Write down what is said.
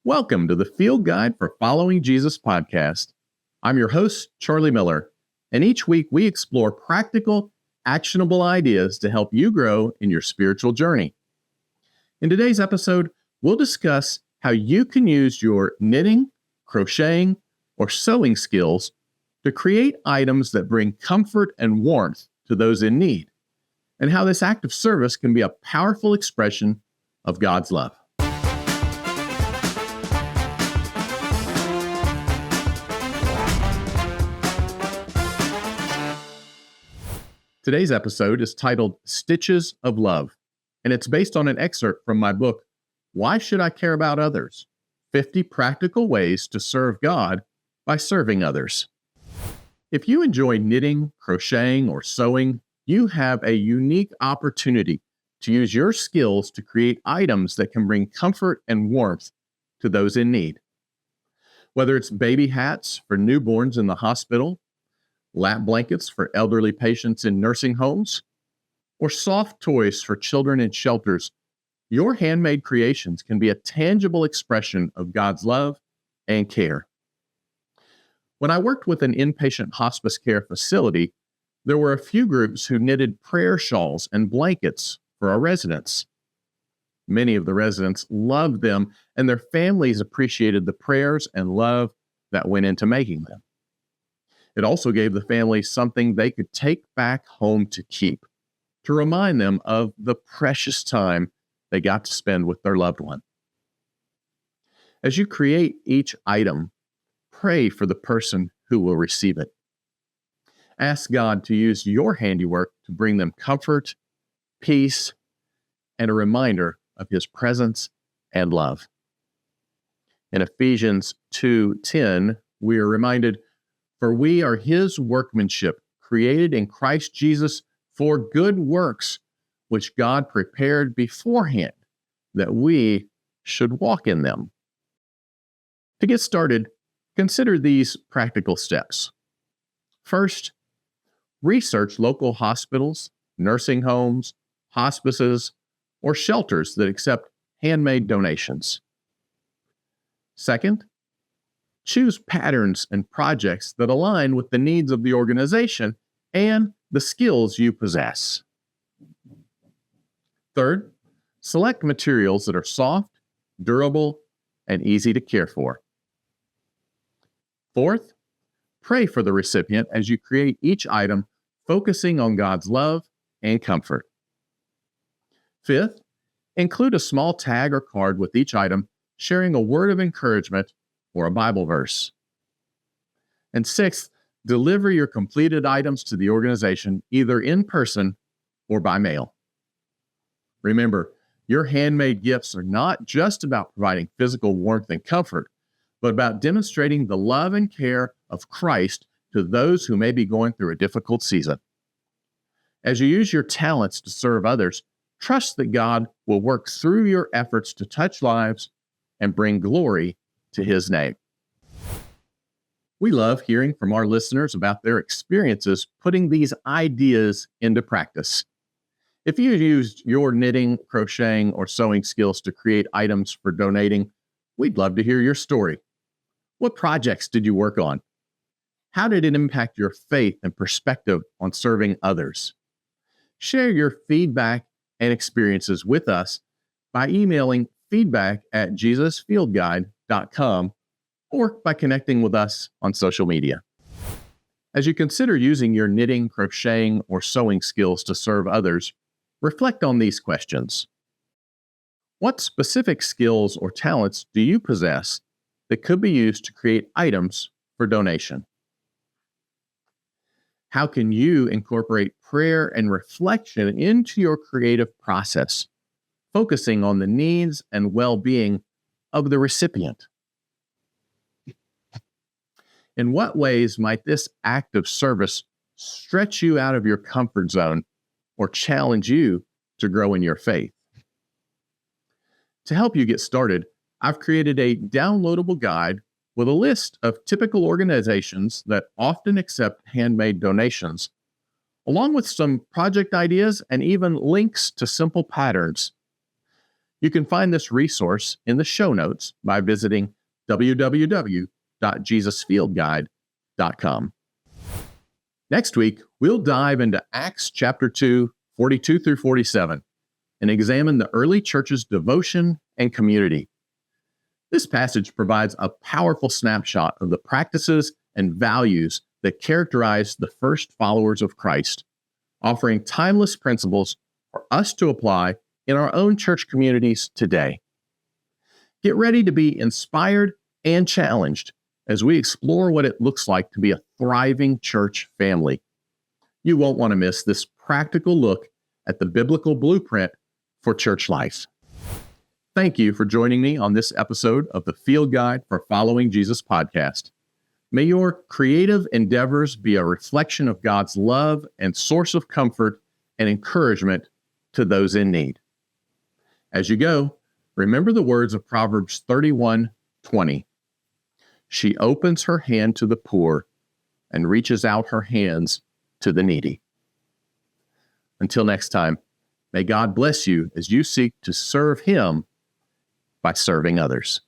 Welcome to the Field Guide for Following Jesus podcast. I'm your host, Charlie Miller, and each week we explore practical, actionable ideas to help you grow in your spiritual journey. In today's episode, we'll discuss how you can use your knitting, crocheting, or sewing skills to create items that bring comfort and warmth to those in need, and how this act of service can be a powerful expression of God's love. Today's episode is titled Stitches of Love, and it's based on an excerpt from my book, Why Should I Care About Others? 50 Practical Ways to Serve God by Serving Others. If you enjoy knitting, crocheting, or sewing, you have a unique opportunity to use your skills to create items that can bring comfort and warmth to those in need. Whether it's baby hats for newborns in the hospital, lap blankets for elderly patients in nursing homes, or soft toys for children in shelters, your handmade creations can be a tangible expression of God's love and care. When I worked with an inpatient hospice care facility, there were a few groups who knitted prayer shawls and blankets for our residents. Many of the residents loved them, and their families appreciated the prayers and love that went into making them. It also gave the families something they could take back home to keep, to remind them of the precious time they got to spend with their loved one. As you create each item, pray for the person who will receive it. Ask God to use your handiwork to bring them comfort, peace, and a reminder of His presence and love. In Ephesians 2:10, we are reminded, "For we are His workmanship, created in Christ Jesus for good works, which God prepared beforehand, that we should walk in them." To get started, consider these practical steps. First, research local hospitals, nursing homes, hospices, or shelters that accept handmade donations. Second, choose patterns and projects that align with the needs of the organization and the skills you possess. Third, select materials that are soft, durable, and easy to care for. Fourth, pray for the recipient as you create each item, focusing on God's love and comfort. Fifth, include a small tag or card with each item, sharing a word of encouragement or a Bible verse. And sixth, deliver your completed items to the organization either in person or by mail. Remember, your handmade gifts are not just about providing physical warmth and comfort, but about demonstrating the love and care of Christ to those who may be going through a difficult season. As you use your talents to serve others, trust that God will work through your efforts to touch lives and bring glory to His name. We love hearing from our listeners about their experiences putting these ideas into practice. If you used your knitting, crocheting, or sewing skills to create items for donating, we'd love to hear your story. What projects did you work on? How did it impact your faith and perspective on serving others? Share your feedback and experiences with us by emailing feedback@jesusfieldguide.com or by connecting with us on social media. As you consider using your knitting, crocheting, or sewing skills to serve others, reflect on these questions. What specific skills or talents do you possess that could be used to create items for donation? How can you incorporate prayer and reflection into your creative process, focusing on the needs and well-being of the recipient? In what ways might this act of service stretch you out of your comfort zone or challenge you to grow in your faith? To help you get started, I've created a downloadable guide with a list of typical organizations that often accept handmade donations, along with some project ideas and even links to simple patterns. You can find this resource in the show notes by visiting www.jesusfieldguide.com. Next week, we'll dive into Acts chapter 2, 42 through 47, and examine the early church's devotion and community. This passage provides a powerful snapshot of the practices and values that characterized the first followers of Christ, offering timeless principles for us to apply in our own church communities today. Get ready to be inspired and challenged as we explore what it looks like to be a thriving church family. You won't want to miss this practical look at the biblical blueprint for church life. Thank you for joining me on this episode of the Field Guide for Following Jesus podcast. May your creative endeavors be a reflection of God's love and source of comfort and encouragement to those in need. As you go, remember the words of Proverbs 31:20. She opens her hand to the poor and reaches out her hands to the needy. Until next time, may God bless you as you seek to serve Him by serving others.